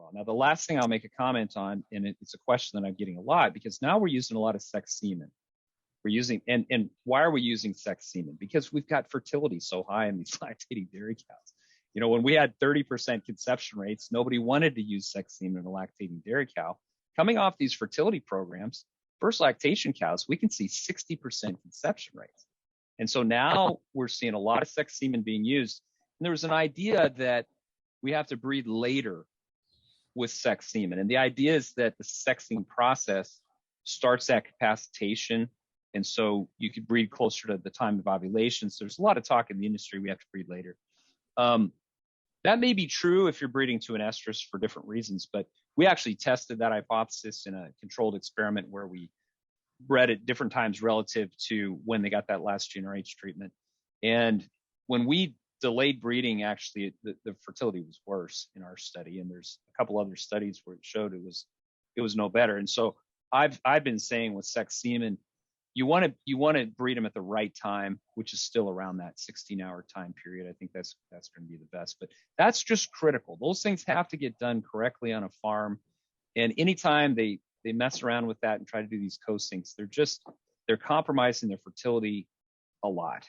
protocol. Now, the last thing I'll make a comment on, and it's a question that I'm getting a lot, because now we're using a lot of sex semen. We're using, and why are we using sex semen? Because we've got fertility so high in these lactating dairy cows. You know, when we had 30% conception rates, nobody wanted to use sex semen in a lactating dairy cow. Coming off these fertility programs, first lactation cows, we can see 60% conception rates. And so now we're seeing a lot of sex semen being used. And there was an idea that we have to breed later with sex semen. And the idea is that the sexing process starts at capacitation. And so you could breed closer to the time of ovulation. So there's a lot of talk in the industry, we have to breed later. That may be true if you're breeding to an estrus for different reasons, but we actually tested that hypothesis in a controlled experiment where we bred at different times relative to when they got that last GnRH treatment. And when we delayed breeding, actually, the fertility was worse in our study. And there's a couple other studies where it showed it was no better. And so I've been saying with sex semen, you want to breed them at the right time, which is still around that 16-hour time period. I think that's going to be the best. But that's just critical. Those things have to get done correctly on a farm. And anytime they mess around with that and try to do these co-syncs, they're compromising their fertility a lot.